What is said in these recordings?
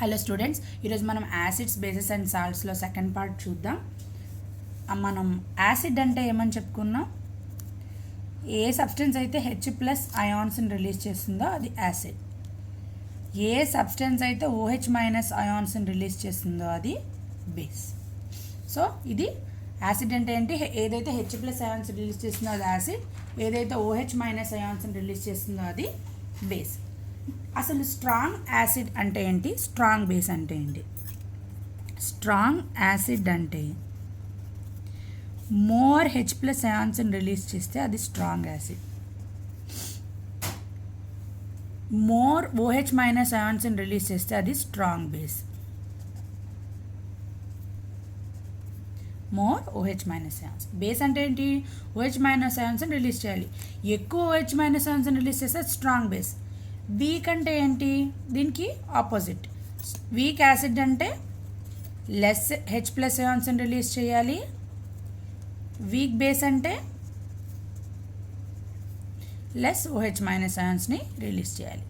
Hello students, ఈరోజు మనం acids bases and సాల్ట్స్లో సెకండ్ పార్ట్ చూద్దాం. మనం యాసిడ్ అంటే ఏమని చెప్పుకున్నాం? ఏ సబ్స్టెన్స్ అయితే హెచ్ ప్లస్ అయాన్స్ని రిలీజ్ చేస్తుందో అది యాసిడ్. ఏ సబ్స్టెన్స్ అయితే ఓహెచ్ మైనస్ అయాన్స్ని రిలీజ్ చేస్తుందో అది బేస్. సో ఇది యాసిడ్ అంటే ఏంటి? ఏదైతే హెచ్ ప్లస్ అయాన్స్ రిలీజ్ చేస్తుందో అది యాసిడ్, ఏదైతే ఓహెచ్ మైనస్ అయాన్స్ని రిలీజ్ చేస్తుందో అది బేస్. అసలు స్ట్రాంగ్ యాసిడ్ అంటే ఏంటి, స్ట్రాంగ్ బేస్ అంటే ఏంటి? స్ట్రాంగ్ యాసిడ్ అంటే మోర్ హెచ్ ప్లస్ అయాన్స్ని రిలీజ్ చేస్తే అది strong acid. More O H minus అయాన్స్ని రిలీజ్ చేస్తే అది strong base. More O H minus ions. Base అంటే ఏంటి? ఓహెచ్ మైనస్ అయాన్స్ని రిలీజ్ చేయాలి. ఎక్కువ ఓహెచ్ మైనస్ అయాన్స్ని రిలీజ్ చేస్తే స్ట్రాంగ్ బేస్. వీక్ అంటే ఏంటి? దీనికి ఆపోజిట్. వీక్ యాసిడ్ అంటే లెస్ హెచ్ ప్లస్ అయాన్స్ని రిలీజ్ చేయాలి. వీక్ బేస్ అంటే లెస్ ఓహెచ్ మైనస్ అయాన్స్ని రిలీజ్ చేయాలి.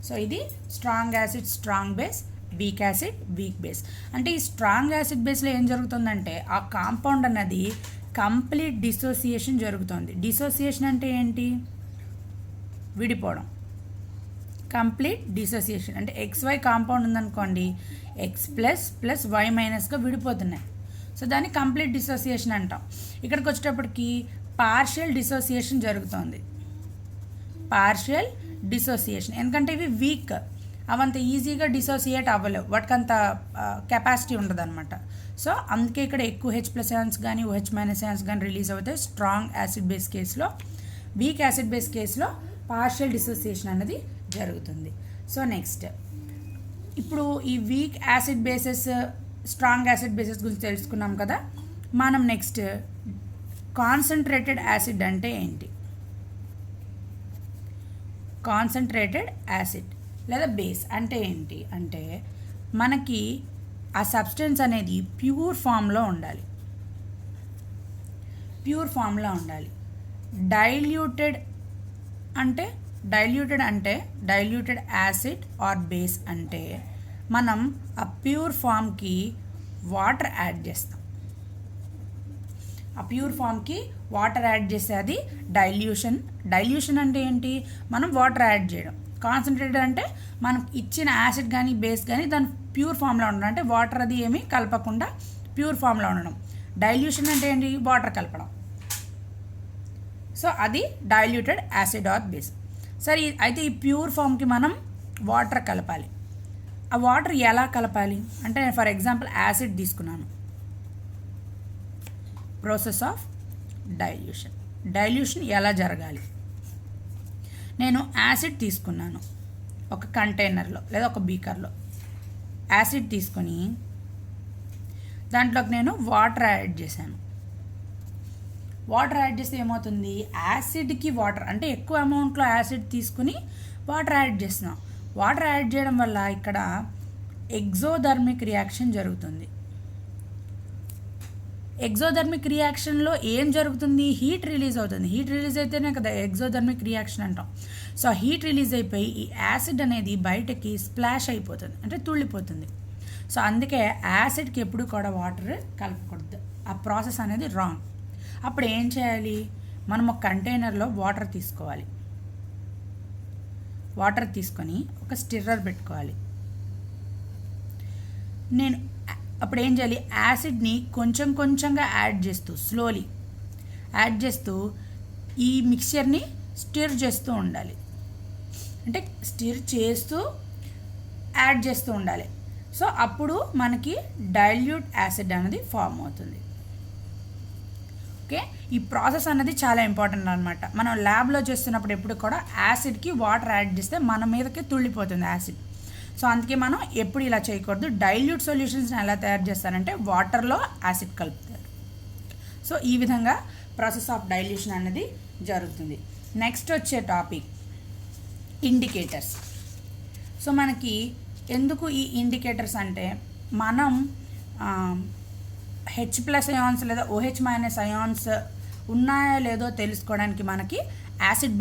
సో ఇది strong acid, strong base. Weak acid, week base. అంటే ఈ స్ట్రాంగ్ యాసిడ్ బేస్లో ఏం జరుగుతుందంటే ఆ కాంపౌండ్ అన్నది కంప్లీట్ డిసోసియేషన్ జరుగుతుంది. డిసోసియేషన్ అంటే ఏంటి? విడిపోవడం. కంప్లీట్ డిసోసియేషన్ అంటే XY కాంపౌండ్ ఉందనుకోండి, X ప్లస్ ప్లస్ Y మైనస్గా విడిపోతున్నాయి. సో దాన్ని కంప్లీట్ డిసోసియేషన్ అంటాం. ఇక్కడికి వచ్చేటప్పటికి పార్షియల్ డిసోసియేషన్ జరుగుతుంది. పార్షియల్ డిసోసియేషన్ ఎందుకంటే ఇవి వీక్, అవంత ఈజీగా డిసోసియేట్ అవ్వలేవు, వాటికి అంత కెపాసిటీ ఉండదు అనమాట. సో అందుకే ఇక్కడ ఎక్కువ హెచ్ ప్లస్ అయాన్స్ కానీ ఓహెచ్ మైనస్ అయాన్స్ కానీ రిలీజ్ అవుతాయి స్ట్రాంగ్ యాసిడ్ బేస్ కేసులో. వీక్ యాసిడ్ బేస్ కేసులో పార్షియల్ డిసోసియేషన్ అనేది జరుగుతుంది. సో నెక్స్ట్, ఇప్పుడు ఈ weak acid bases, strong acid bases గురించి తెలుసుకున్నాం కదా. మనం నెక్స్ట్ కాన్సన్ట్రేటెడ్ యాసిడ్ అంటే ఏంటి? కాన్సన్ట్రేటెడ్ యాసిడ్ లేదా బేస్ అంటే ఏంటి అంటే మనకి ఆ సబ్స్టెన్స్ అనేది ప్యూర్ ఫామ్లో ఉండాలి. ప్యూర్ ఫామ్లో ఉండాలి. డైల్యూటెడ్ అంటే డైల్యూటెడ్ యాసిడ్ ఆర్ బేస్ అంటే మనం ఆ ప్యూర్ ఫామ్కి వాటర్ యాడ్ చేస్తాం. ఆ ప్యూర్ ఫామ్కి వాటర్ యాడ్ చేస్తే అది డైల్యూషన్. డైల్యూషన్ అంటే ఏంటి? మనం వాటర్ యాడ్ చేయడం. కాన్సన్ట్రేటెడ్ అంటే మనం ఇచ్చిన యాసిడ్ కానీ బేస్ కానీ దాని ప్యూర్ ఫామ్లో ఉండడం, అంటే వాటర్ అది ఏమీ కలపకుండా ప్యూర్ ఫామ్లో ఉండడం. డైల్యూషన్ అంటే ఏంటి? వాటర్ కలపడం. సో అది డైల్యూటెడ్ యాసిడ్ ఆర్ బేస్. సరే, అయితే ఈ ప్యూర్ ఫామ్కి మనం వాటర్ కలపాలి. ఆ వాటర్ ఎలా కలపాలి అంటే, ఫర్ ఎగ్జాంపుల్ యాసిడ్ తీసుకున్నాను. Process of dilution. డైల్యూషన్ ఎలా జరగాలి? నేను యాసిడ్ తీసుకున్నాను ఒక కంటైనర్లో లేదా ఒక బీకర్లో. యాసిడ్ తీసుకొని దాంట్లోకి నేను వాటర్ యాడ్ చేశాను. వాటర్ యాడ్ చేస్తే ఏమవుతుంది? యాసిడ్కి వాటర్ అంటే ఎక్కువ అమౌంట్లో యాసిడ్ తీసుకుని వాటర్ యాడ్ చేస్తున్నాం. వాటర్ యాడ్ చేయడం వల్ల ఇక్కడ ఎగ్జోథర్మిక్ రియాక్షన్ జరుగుతుంది. ఎగ్జోథర్మిక్ రియాక్షన్లో ఏం జరుగుతుంది? హీట్ రిలీజ్ అవుతుంది. హీట్ రిలీజ్ అయితేనే కదా ఎగ్జోథర్మిక్ రియాక్షన్ అంటాం. సో హీట్ రిలీజ్ అయిపోయి ఈ యాసిడ్ అనేది బయటకి స్ప్లాష్ అయిపోతుంది, అంటే తుళ్ళిపోతుంది. సో అందుకే యాసిడ్కి ఎప్పుడు కూడా వాటర్ కలపకూడదు. ఆ ప్రాసెస్ అనేది రాంగ్. అప్పుడు ఏం చేయాలి? మనం ఒక కంటైనర్లో వాటర్ తీసుకోవాలి. వాటర్ తీసుకొని ఒక స్టిర్రర్ పెట్టుకోవాలి. నేను అప్పుడు ఏం చేయాలి? యాసిడ్ని కొంచెం కొంచెంగా యాడ్ చేస్తూ, స్లోలీ యాడ్ చేస్తూ ఈ మిక్చర్ని స్టిర్ చేస్తూ ఉండాలి. అంటే స్టిర్ చేస్తూ యాడ్ చేస్తూ ఉండాలి. సో అప్పుడు మనకి డైల్యూట్ యాసిడ్ అనేది ఫామ్ అవుతుంది. ఓకే, ఈ ప్రాసెస్ అనేది చాలా ఇంపార్టెంట్ అనమాట. మనం ల్యాబ్లో చేస్తున్నప్పుడు ఎప్పుడు కూడా యాసిడ్కి వాటర్ యాడ్ చేస్తే మన మీదకి తుళ్ళిపోతుంది యాసిడ్. సో అందుకే మనం ఎప్పుడు ఇలా చేయకూడదు. డైల్యూట్ సొల్యూషన్స్ని ఎలా తయారు చేస్తారంటే వాటర్లో యాసిడ్ కలుపుతారు. సో ఈ విధంగా ప్రాసెస్ ఆఫ్ డైల్యూషన్ అనేది జరుగుతుంది. నెక్స్ట్ వచ్చే టాపిక్ ఇండికేటర్స్. సో మనకి ఎందుకు ఈ ఇండికేటర్స్ అంటే మనం హెచ్ ప్లస్ అయాన్స్ లేదా ఓహెచ్ మైనస్ అయాన్స్ ఉన్నాయో లేదో తెలుసుకోవడానికి మనకి యాసిడ్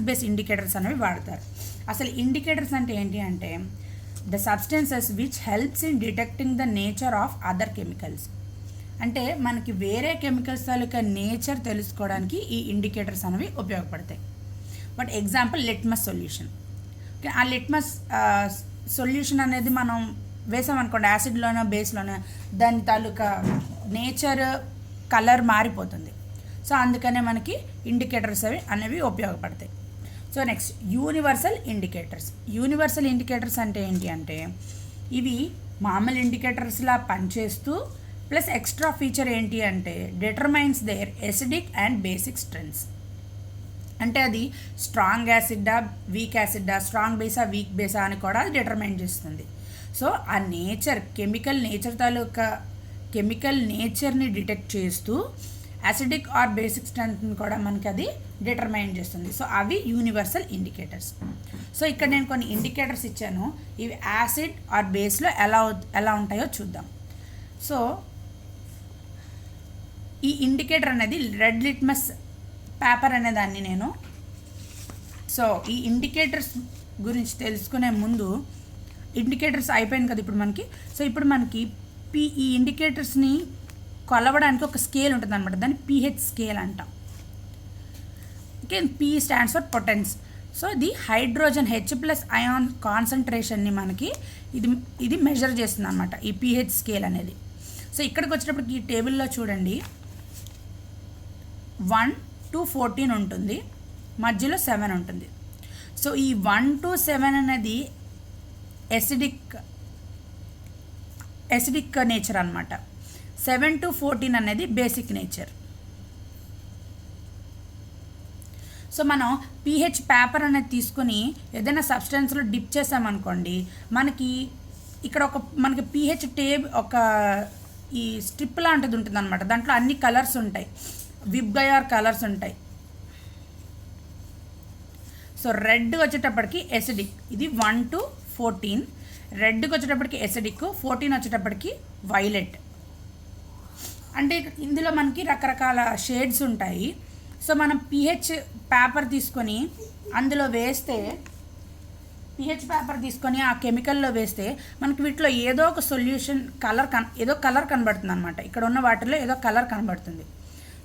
బేస్ ఇండికేటర్స్ అనేవి వాడతారు. అసలు ఇండికేటర్స్ అంటే ఏంటి అంటే the substances which helps in detecting the nature of other chemicals. అంటే మనకి వేరే కెమికల్స్ తాలూకా నేచర్ తెలుసుకోవడానికి ఈ ఇండికేటర్స్ అనేవి ఉపయోగపడతాయి. But example litmus solution. ఆ లిట్మస్ సొల్యూషన్ అనేది మనం వేసామనుకోండి యాసిడ్లోనో బేస్లోనో, దాని తాలూకా నేచర్ కలర్ మారిపోతుంది. సో అందుకనే మనకి ఇండికేటర్స్ అనేవి ఉపయోగపడతాయి. So next universal indicators. Universal indicators అంటే ఏంటి అంటే ఇవి మామూలు ఇండికేటర్స్లా పనిచేస్తూ ప్లస్ ఎక్స్ట్రా ఫీచర్ ఏంటి అంటే determines their acidic and basic strengths. అంటే అది స్ట్రాంగ్ యాసిడ్డా వీక్ యాసిడ్డా, స్ట్రాంగ్ బేసా వీక్ బేసా అని కూడా అది డిటర్మైన్ చేస్తుంది. సో ఆ నేచర్ కెమికల్ నేచర్ తాలూకా కెమికల్ నేచర్ని డిటెక్ట్ చేస్తూ యాసిడిక్ ఆర్ బేసిక్ స్ట్రెంత్ని కూడా మనకి అది డిటర్మైన్ చేస్తుంది. సో అవి యూనివర్సల్ ఇండికేటర్స్. సో ఇక్కడ నేను కొన్ని ఇండికేటర్స్ ఇచ్చాను, ఇవి యాసిడ్ ఆర్ బేస్లో ఎలా ఉంటాయో చూద్దాం. సో ఈ ఇండికేటర్ అనేది రెడ్ లిట్మస్ పేపర్ అనేదాన్ని నేను ఈ ఇండికేటర్స్ గురించి తెలుసుకునే ముందు ఇండికేటర్స్ అయిపోయింది కదా ఇప్పుడు మనకి. సో ఇప్పుడు మనకి ఈ ఇండికేటర్స్ని కొలవడానికి ఒక స్కేల్ ఉంటుంది అనమాట, దాన్ని pH స్కేల్ అంటాం. Okay, P stands for potence. So ఇది హైడ్రోజన్ H+ అయాన్ కాన్సన్ట్రేషన్ని మనకి ఇది మెజర్ చేస్తుంది అనమాట, ఈ pH స్కేల్ అనేది. సో ఇక్కడికి వచ్చేటప్పటికి ఈ టేబుల్లో చూడండి 1 to 14 ఉంటుంది, మధ్యలో 7 ఉంటుంది. సో ఈ 1 to 7 అనేది ఎసిడిక్ నేచర్ అనమాట. 7 to 14 అనేది బేసిక్ నేచర్. సో మనం pH పేపర్ అనేది తీసుకొని ఏదైనా సబ్స్టెన్స్లో డిప్ చేసామనుకోండి, మనకి ఇక్కడ మనకి pH టేబ్ ఈ స్ట్రిప్ లాంటిది ఉంటుంది అనమాట. దాంట్లో అన్ని కలర్స్ ఉంటాయి, విబ్గయార్ కలర్స్ ఉంటాయి. సో రెడ్ వచ్చేటప్పటికి ఎసిడిక్, ఇది 1 to 14. రెడ్కి వచ్చేటప్పటికి ఎసిడిక్, 14 వచ్చేటప్పటికి వైలెట్. అంటే ఇందులో మనకి రకరకాల షేడ్స్ ఉంటాయి. సో మనం pH పేపర్ తీసుకొని అందులో వేస్తే, pH పేపర్ తీసుకొని ఆ కెమికల్లో వేస్తే మనకి వీటిలో ఏదో ఒక సొల్యూషన్ ఏదో కలర్ కనబడుతుంది అనమాట. ఇక్కడ ఉన్న వాటిలో ఏదో కలర్ కనబడుతుంది.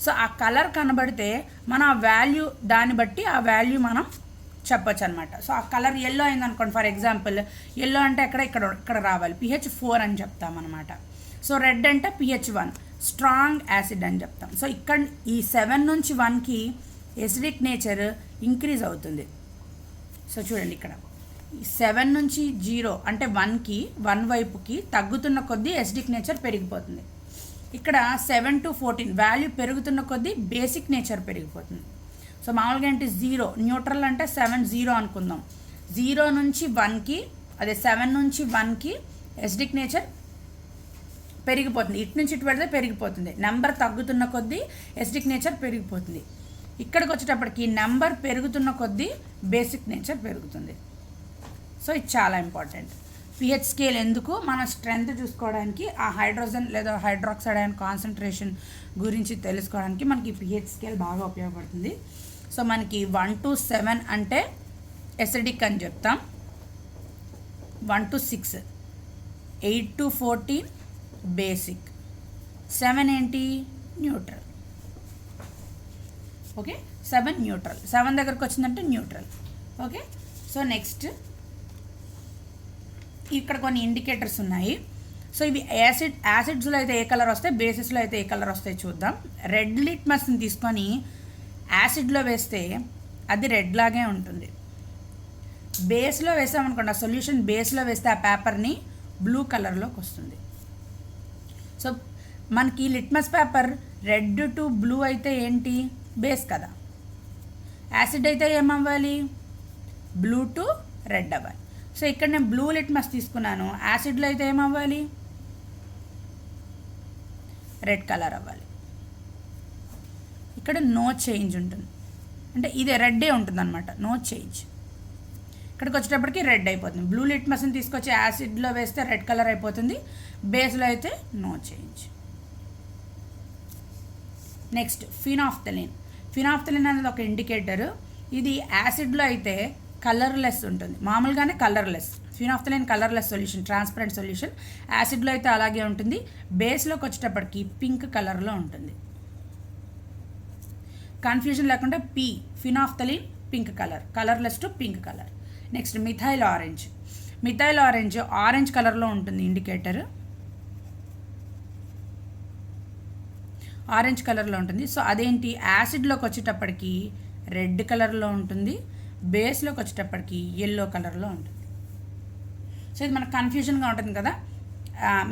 సో ఆ కలర్ కనబడితే మనం ఆ వాల్యూ, దాన్ని బట్టి ఆ వాల్యూ మనం చెప్పొచ్చు అనమాట. సో ఆ కలర్ ఎల్లో అయింది అనుకోండి, ఫర్ ఎగ్జాంపుల్ ఎల్లో అంటే ఇక్కడ రావాలి, pH 4 అని చెప్తాం అనమాట. సో రెడ్ అంటే pH 1, స్ట్రాంగ్ యాసిడ్ అని చెప్తాం. సో ఇక్కడ ఈ 7 నుంచి 1కి ఎసిడిక్ నేచర్ ఇంక్రీజ్ అవుతుంది. సో చూడండి ఇక్కడ 7 నుంచి 0 అంటే 1కి 1 వైపుకి తగ్గుతున్న కొద్దీ ఎసిడిక్ నేచర్ పెరిగిపోతుంది. ఇక్కడ 7 to 14 వాల్యూ పెరుగుతున్న కొద్దీ బేసిక్ నేచర్ పెరిగిపోతుంది. సో మామూలుగా ఏంటి 0, న్యూట్రల్ అంటే 7 0 అనుకుందాం. 0 నుంచి 1కి, అదే 7 నుంచి 1కి ఎసిడిక్ నేచర్ పెరిగిపోతుంది. ఇటు నుంచి ఇటు పెడితే పెరిగిపోతుంది. నెంబర్ తగ్గుతున్న కొద్దీ ఎసిడిక్ నేచర్ పెరిగిపోతుంది. ఇక్కడికి వచ్చేటప్పటికి నెంబర్ పెరుగుతున్న కొద్దీ బేసిక్ నేచర్ పెరుగుతుంది. సో ఇది చాలా ఇంపార్టెంట్. pH స్కేల్ ఎందుకు, మన స్ట్రెంగ్త్ చూసుకోవడానికి, ఆ హైడ్రోజన్ లేదా హైడ్రాక్సైడ్ అయాన్ కాన్సన్ట్రేషన్ గురించి తెలుసుకోవడానికి మనకి pH స్కేల్ బాగా ఉపయోగపడుతుంది. సో మనకి 1 to 7 అంటే ఎసిడిక్ అని చెప్తాం, 1 to 6, 8 to 14 బేసిక్, 7 ఏంటి న్యూట్రల్. ఓకే, 7 న్యూట్రల్, 7 దగ్గరకు వచ్చిందంటే న్యూట్రల్. ఓకే, సో నెక్స్ట్ ఇక్కడ కొన్ని ఇండికేటర్స్ ఉన్నాయి. సో ఇవి యాసిడ్స్లో అయితే ఏ కలర్ వస్తాయి, బేసిస్లో అయితే ఏ కలర్ వస్తాయి చూద్దాం. రెడ్ లిట్మస్ని తీసుకొని యాసిడ్లో వేస్తే అది రెడ్ లాగే ఉంటుంది. బేస్లో వేసామనుకోండి, ఆ సొల్యూషన్ బేస్లో వేస్తే ఆ పేపర్ని బ్లూ కలర్లోకి వస్తుంది. సో మనకి litmus paper red to blue అయితే ఏంటి, బేస్ కదా. యాసిడ్ అయితే ఏమవ్వాలి, బ్లూ టు రెడ్ అవ్వాలి. సో ఇక్కడ నేను బ్లూ లిట్మస్ తీసుకున్నాను, యాసిడ్లో అయితే ఏమవ్వాలి, రెడ్ కలర్ అవ్వాలి. ఇక్కడ నో చేంజ్ ఉంటుంది, అంటే ఇదే రెడ్డే ఉంటుంది అనమాట, నో చేంజ్. ఇక్కడికి వచ్చేటప్పటికి రెడ్ అయిపోతుంది. బ్లూ లిట్మస్ని తీసుకొచ్చి యాసిడ్లో వేస్తే రెడ్ కలర్ అయిపోతుంది, బేస్లో అయితే no change. Next phenolphthalein. Phenolphthalein అనేది ఒక ఇండికేటర్. ఇది యాసిడ్లో అయితే కలర్లెస్ ఉంటుంది, మామూలుగానే colourless. Phenolphthalein colourless solution, transparent solution. యాసిడ్లో అయితే అలాగే ఉంటుంది. బేస్లోకి వచ్చేటప్పటికి పింక్ కలర్లో ఉంటుంది. కన్ఫ్యూజన్ లేకుండా phenolphthalein pink colour, colourless to pink colour. Next methyl orange. Methyl orange కలర్లో ఉంటుంది ఇండికేటర్, ఆరెంజ్ కలర్లో ఉంటుంది. సో అదేంటి, యాసిడ్లోకి వచ్చేటప్పటికి రెడ్ కలర్లో ఉంటుంది, బేస్లోకి వచ్చేటప్పటికి ఎల్లో కలర్లో ఉంటుంది. సో ఇది మనకు కన్ఫ్యూజన్గా ఉంటుంది కదా.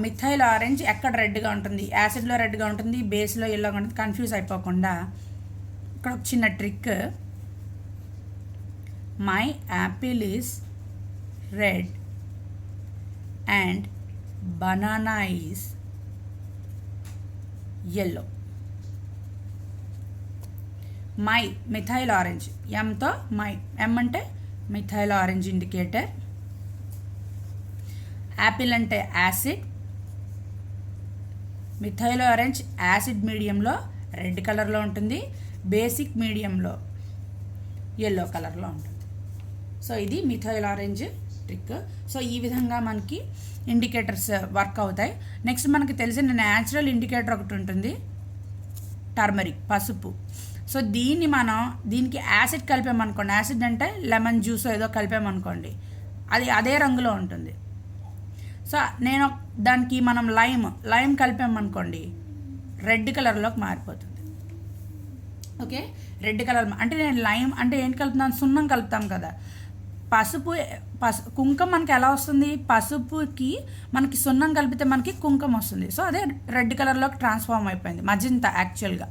మిథైల్ ఆరెంజ్ ఎక్కడ రెడ్గా ఉంటుంది, యాసిడ్లో రెడ్గా ఉంటుంది, బేస్లో ఎల్లోగా ఉంటుంది. కన్ఫ్యూజ్ అయిపోకుండా ఇక్కడ ఒక చిన్న trick. My Apple is red and banana is yellow. My methyl orange, ఎంతో మై, ఎం అంటే మిథైల్ ఆరెంజ్ ఇండికేటర్. యాపిల్ అంటే యాసిడ్, మిథైల్ ఆరెంజ్ యాసిడ్ మీడియంలో రెడ్ కలర్లో ఉంటుంది, బేసిక్ మీడియంలో ఎల్లో కలర్లో ఉంటుంది. సో ఇది మిథైల్ ఆరెంజ్ ట్రిక్. సో ఈ విధంగా మనకి ఇండికేటర్స్ వర్క్ అవుతాయి. నెక్స్ట్ మనకి తెలిసిన న్యాచురల్ ఇండికేటర్ ఒకటి ఉంటుంది, టర్మరిక్, పసుపు. సో దీనికి యాసిడ్ కలిపామనుకోండి, యాసిడ్ అంటే లెమన్ జ్యూస్ ఏదో కలిపామనుకోండి, అది అదే రంగులో ఉంటుంది. సో దానికి మనం లైమ్ కలిపామనుకోండి, రెడ్ కలర్లోకి మారిపోతుంది. ఓకే, రెడ్ కలర్ అంటే నేను లైమ్ అంటే ఏంటి కలుపుతున్నాను, సున్నం కలుపుతాం కదా. కుంకుమ మనకి ఎలా వస్తుంది, పసుపుకి మనకి సున్నం కలిపితే మనకి కుంకుమ వస్తుంది. సో అదే రెడ్ కలర్లోకి ట్రాన్స్ఫార్మ్ అయిపోయింది, మజంతా యాక్చువల్గా.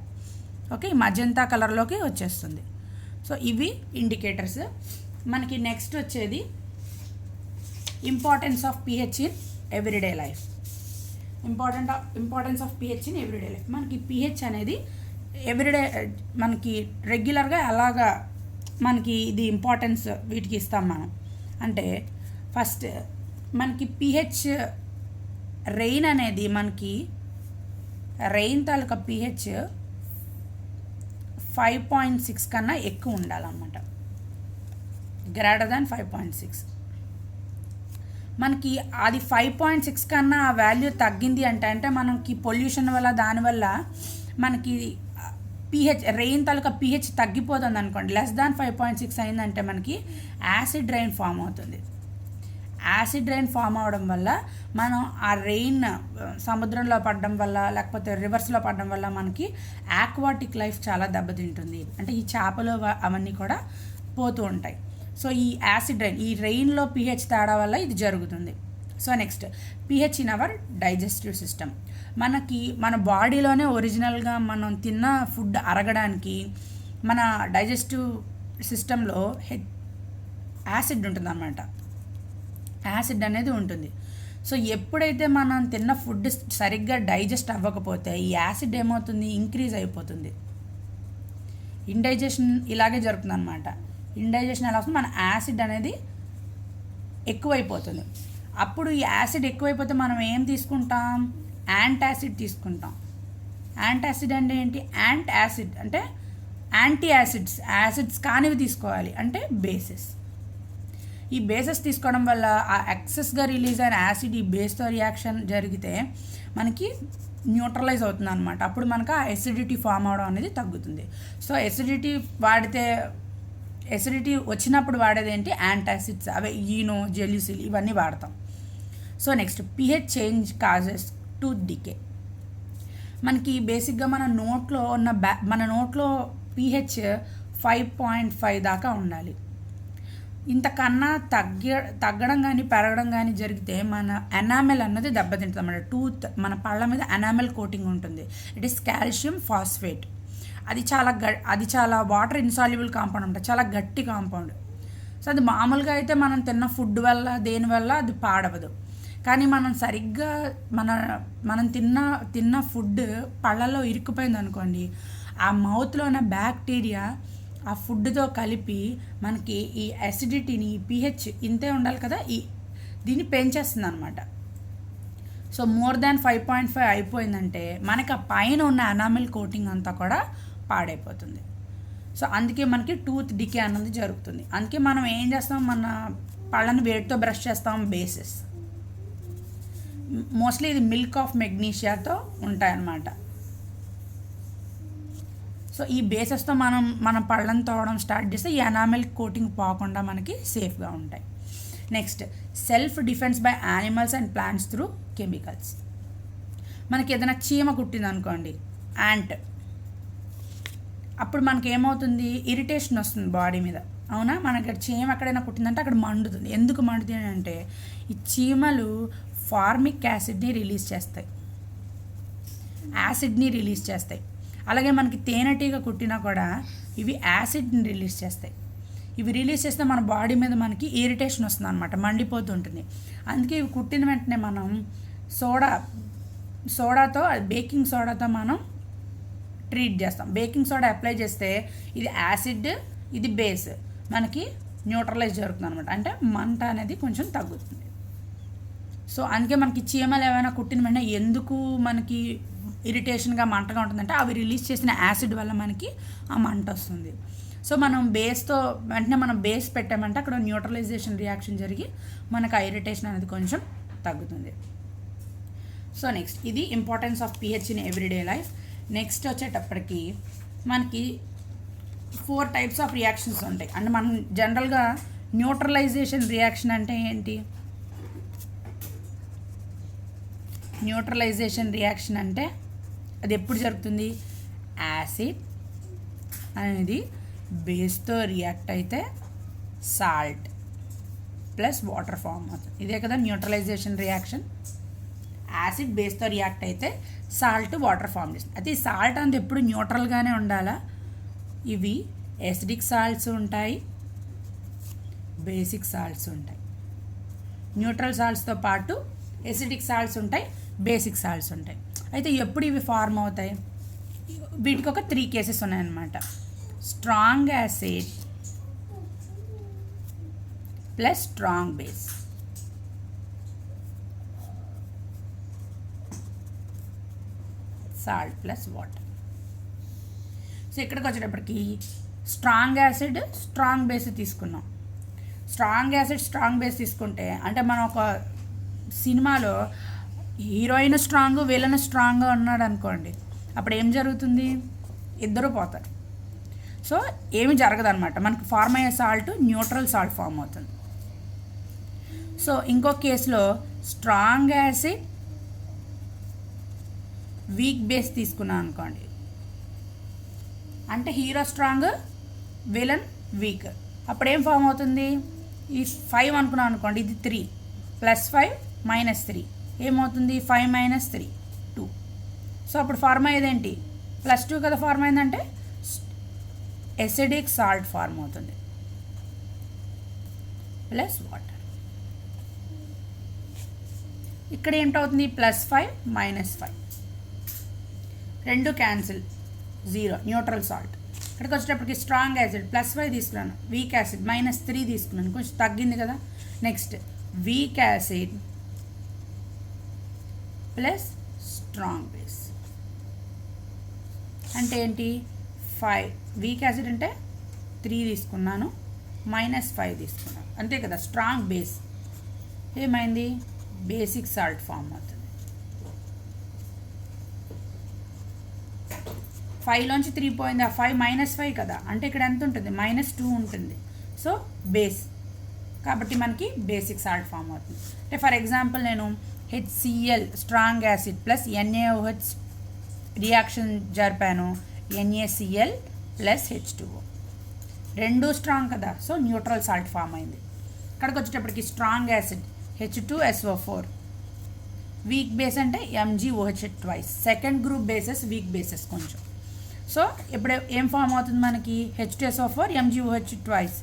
ఓకే, ఈ మజంతా కలర్లోకి వచ్చేస్తుంది. సో ఇవి ఇండికేటర్స్. మనకి నెక్స్ట్ వచ్చేది importance of pH in everyday life. Importance of pH in everyday life. మనకి pH అనేది ఎవ్రీడే మనకి రెగ్యులర్గా అలాగా మనకి ఇది ఇంపార్టెన్స్ వీటికి ఇస్తాం మనం. అంటే ఫస్ట్ మనకి pH రెయిన్ అనేది మనకి రెయిన్ తాలూకా pH 5.6 కన్నా ఎక్కువ ఉండాలన్నమాట, గ్రేటర్ దాన్ 5.6. మనకి అది 5.6 కన్నా ఆ వాల్యూ తగ్గింది అంటే మనకి పొల్యూషన్ వల్ల దానివల్ల మనకి pH రెయిన్ తాలూకా pH తగ్గిపోతుంది అనుకోండి. లెస్ దాన్ 5.6 అయిందంటే మనకి యాసిడ్ రెయిన్ ఫామ్ అవుతుంది. యాసిడ్ రెయిన్ ఫామ్ అవడం వల్ల మనం ఆ రెయిన్ సముద్రంలో పడడం వల్ల లేకపోతే రివర్స్లో పడడం వల్ల మనకి ఆక్వాటిక్ లైఫ్ చాలా దెబ్బతింటుంది. అంటే ఈ చేపలు అవన్నీ కూడా పోతూ ఉంటాయి. సో ఈ యాసిడ్ రెయిన్, ఈ రెయిన్లో pH తేడా వల్ల ఇది జరుగుతుంది. So next pH in our digestive system. మనకి మన బాడీలోనే ఒరిజినల్గా మనం తిన్న ఫుడ్ అరగడానికి మన డైజెస్టివ్ సిస్టంలో యాసిడ్ ఉంటుంది అన్నమాట. యాసిడ్ అనేది ఉంటుంది. సో ఎప్పుడైతే మనం తిన్న ఫుడ్ సరిగ్గా డైజెస్ట్ అవ్వకపోతే ఈ యాసిడ్ ఏమవుతుంది, ఇంక్రీజ్ అయిపోతుంది. ఇండైజెషన్ ఇలాగే జరుగుతుంది అనమాట. ఇండైజెషన్ ఎలా వస్తుంది, మన యాసిడ్ అనేది ఎక్కువైపోతుంది. అప్పుడు ఈ యాసిడ్ ఎక్కువైపోతే మనం ఏం తీసుకుంటాం, యాంటాసిడ్ తీసుకుంటాం. యాంటాసిడ్ అంటే ఏంటి, యాసిడ్ అంటే యాంటీ యాసిడ్స్ కానివి తీసుకోవాలి, అంటే బేసెస్. ఈ బేసెస్ తీసుకోవడం వల్ల ఆ ఎక్సెస్గా రిలీజ్ అయిన యాసిడ్ ఈ బేస్తో రియాక్షన్ జరిగితే మనకి న్యూట్రలైజ్ అవుతుంది అనమాట. అప్పుడు మనకు ఆ ఎసిడిటీ ఫామ్ అవడం అనేది తగ్గుతుంది. సో ఎసిడిటీ వచ్చినప్పుడు వాడేది ఏంటి, యాంటాసిడ్స్. అవే ఈనో, జెలిసిల్ ఇవన్నీ వాడతాం. So next pH change causes tooth decay. మనకి బేసిక్గా మన నోట్లో pH 5.5 దాకా ఉండాలి. ఇంతకన్నా తగ్గడం కానీ పెరగడం కానీ జరిగితే మన ఎనామెల్ అన్నది దెబ్బతింటుంది అన్నమాట. మన పళ్ళ మీద ఎనామెల్ కోటింగ్ ఉంటుంది. It is calcium phosphate. అది చాలా వాటర్ ఇన్సాల్యుబుల్ కాంపౌండ్ ఉంటుంది, చాలా గట్టి కాంపౌండ్. సో అది మామూలుగా అయితే మనం తిన్న ఫుడ్ వల్ల దేనివల్ల అది పాడవదు. కానీ మనం సరిగ్గా మనం తిన్న ఫుడ్ పళ్ళలో ఇరుక్కుపోయింది అనుకోండి, ఆ మౌత్లో ఉన్న బ్యాక్టీరియా ఆ ఫుడ్తో కలిపి మనకి ఈ అసిడిటీని, pH ఇంతే ఉండాలి కదా, దీన్ని పెంచేస్తుంది అనమాట. సో మోర్ దాన్ 5.5 అయిపోయిందంటే మనకి ఆ పైన ఉన్న ఎనామిల్ కోటింగ్ అంతా కూడా పాడైపోతుంది. సో అందుకే మనకి టూత్ డికే అన్నది జరుగుతుంది. అందుకే మనం ఏం చేస్తాం, మన పళ్ళని వేడితో బ్రష్ చేస్తాం. బేసెస్ మోస్ట్లీ ఇది మిల్క్ ఆఫ్ మెగ్నీషియాతో ఉంటాయన్నమాట. సో ఈ బేసెస్తో మనం పళ్ళని తోవడం స్టార్ట్ చేస్తే ఈ ఎనామెల్ కోటింగ్ పోకుండా మనకి సేఫ్గా ఉంటాయి. Next, self defence by animals and plants through chemicals. మనకి ఏదైనా చీమ కుట్టింది అనుకోండి, యాంట్, అప్పుడు మనకి ఏమవుతుంది, ఇరిటేషన్ వస్తుంది బాడీ మీద, అవునా? మనకి చీమ ఎక్కడైనా కుట్టిందంటే అక్కడ మండుతుంది. ఎందుకు మండుతుంది అంటే ఈ చీమలు ఫార్మిక్ యాసిడ్ని రిలీజ్ చేస్తాయి, యాసిడ్ని రిలీజ్ చేస్తాయి. అలాగే మనకి తేనెటీగ కుట్టినా కూడా ఇవి యాసిడ్ని రిలీజ్ చేస్తాయి. ఇవి రిలీజ్ చేస్తే మన బాడీ మీద మనకి ఇరిటేషన్ వస్తుంది అనమాట, మండిపోతూ ఉంటుంది. అందుకే ఇవి కుట్టిన వెంటనే మనం సోడాతో, బేకింగ్ సోడాతో మనం ట్రీట్ చేస్తాం. బేకింగ్ సోడా అప్లై చేస్తే ఇది యాసిడ్, ఇది బేస్, మనకి న్యూట్రలైజ్ జరుగుతుంది అనమాట. అంటే మంట అనేది కొంచెం తగ్గుతుంది. సో అందుకే మనకి చీమలు ఏమైనా కుట్టిన వెంటనే ఎందుకు మనకి ఇరిటేషన్గా మంటగా ఉంటుందంటే అవి రిలీజ్ చేసిన యాసిడ్ వల్ల మనకి ఆ మంట వస్తుంది. సో మనం బేస్తో వెంటనే మనం బేస్ పెట్టామంటే అక్కడ న్యూట్రలైజేషన్ రియాక్షన్ జరిగి మనకు ఆ ఇరిటేషన్ అనేది కొంచెం తగ్గుతుంది. సో నెక్స్ట్, ఇది importance of pH in everyday life. Next వచ్చేటప్పటికి మనకి 4 టైప్స్ ఆఫ్ రియాక్షన్స్ ఉంటాయి. అంటే మనం జనరల్గా న్యూట్రలైజేషన్ రియాక్షన్ అంటే ఏంటి? న్యూట్రలైజేషన్ రియాక్షన్ అంటే అది ఎప్పుడు జరుగుతుంది? యాసిడ్ అనేది బేస్తో రియాక్ట్ అయితే సాల్ట్ ప్లస్ వాటర్ ఫామ్ అవుతుంది. ఇదే కదా న్యూట్రలైజేషన్ రియాక్షన్. యాసిడ్ బేస్తో రియాక్ట్ అయితే సాల్ట్ వాటర్ ఫామ్ చేస్తుంది. అయితే ఈ సాల్ట్ అనేది ఎప్పుడు న్యూట్రల్గానే ఉండాలా? ఇవి ఎసిడిక్ సాల్ట్స్ ఉంటాయి, బేసిక్ సాల్ట్స్ ఉంటాయి. న్యూట్రల్ సాల్ట్స్తో పాటు ఎసిడిక్ సాల్ట్స్ ఉంటాయి, బేసిక్ సాల్ట్స్ ఉంటాయి. అయితే ఎప్పుడు ఇవి ఫార్మ్ అవుతాయి? వీటికి ఒక 3 కేసెస్ ఉన్నాయన్నమాట. Strong acid plus strong base. Salt plus water. So ఇక్కడికి వచ్చేటప్పటికి స్ట్రాంగ్ యాసిడ్, స్ట్రాంగ్ బేస్ తీసుకున్నాం. స్ట్రాంగ్ యాసిడ్, స్ట్రాంగ్ బేస్ తీసుకుంటే అంటే మనం ఒక సినిమాలో హీరోయిన్ స్ట్రాంగ్, విలన్ స్ట్రాంగ్గా ఉన్నాడు అనుకోండి, అప్పుడు ఏం జరుగుతుంది? ఇద్దరు పోతారు. సో ఏమి జరగదు అనమాట. మనకు ఫార్మ్ అయ్యే సాల్ట్ న్యూట్రల్ సాల్ట్ ఫామ్ అవుతుంది. సో ఇంకో కేసులో స్ట్రాంగ్ యాసిడ్, వీక్ బేస్ తీసుకున్నాం అనుకోండి, అంటే హీరో స్ట్రాంగ్, విలన్ వీక్, అప్పుడు ఏం ఫామ్ అవుతుంది? ఈ 5 అనుకున్నాం అనుకోండి, ఇది 3 +5 -3 ఏమవుతుంది? 5 - 3 2. సో అప్పుడు ఫార్మ్ అయ్యేదేంటి? +2 కదా ఫార్మ్ అయిందంటే ఎసిడిక్ సాల్ట్ ఫార్మ్ అవుతుంది ప్లస్ వాటర్. ఇక్కడ ఏంటవుతుంది? +5 -5 రెండు క్యాన్సిల్, 0 న్యూట్రల్ సాల్ట్. ఇక్కడికి వచ్చేటప్పటికి స్ట్రాంగ్ యాసిడ్ +5 తీసుకున్నాను, వీక్ యాసిడ్ -3 తీసుకున్నాను, కొంచెం తగ్గింది కదా. Next weak acid plus strong base అంటే ఏంటి? 5 వీక్ యాసిడ్ అంటే 3 తీసుకున్నాను, -5 తీసుకున్నాను, అంతే కదా. స్ట్రాంగ్ బేస్ ఏమైంది? బేసిక్ సాల్ట్ ఫామ్ అవుతుంది. 5లోంచి 3 పోయింది, ఆ 5 -5 కదా, అంటే ఇక్కడ ఎంత ఉంటుంది? -2 ఉంటుంది. సో బేస్ కాబట్టి మనకి బేసిక్ సాల్ట్ ఫామ్ అవుతుంది. అంటే ఫర్ ఎగ్జాంపుల్ నేను HCl strong acid plus NaOH reaction జరిపాను, NaCl ప్లస్ H2O, రెండు స్ట్రాంగ్ కదా. సో న్యూట్రల్ సాల్ట్ ఫామ్ అయింది. ఇక్కడికి వచ్చేటప్పటికి strong acid H2SO4, week base అంటే MgOH twice. Second group bases week bases కొంచెం. సో ఇప్పుడు ఏం ఫామ్ అవుతుంది మనకి? H2SO4 MgOH twice,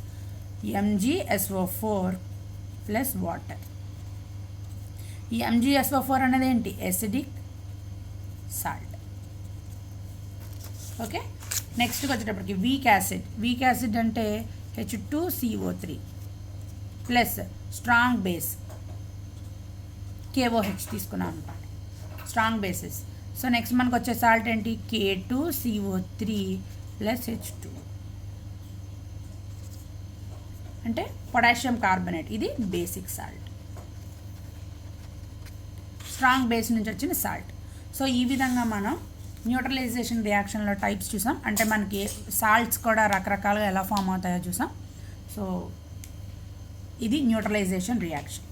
MgSO4 plus water. ఈ MgSO4 అనేది ఏంటి? Acidic salt. ఓకే, నెక్స్ట్కి వచ్చేటప్పటికి వీక్ యాసిడ్. వీక్ యాసిడ్ అంటే H2CO3 plus strong base KOH తీసుకున్నాను అనుకోండి, స్ట్రాంగ్ బేసెస్. సో నెక్స్ట్ మనకు వచ్చే సాల్ట్ ఏంటి? K2CO3 plus H2. అంటే పొటాషియం కార్బోనేట్, ఇది బేసిక్ సాల్ట్, స్ట్రాంగ్ బేస్ నుంచి వచ్చిన సాల్ట్. సో ఈ విధంగా మనం న్యూట్రలైజేషన్ రియాక్షన్లో టైప్స్ చూసాం. అంటే మనకి సాల్ట్స్ కూడా రకరకాలుగా ఎలా ఫామ్ అవుతాయో చూసాం. సో ఇది న్యూట్రలైజేషన్ రియాక్షన్.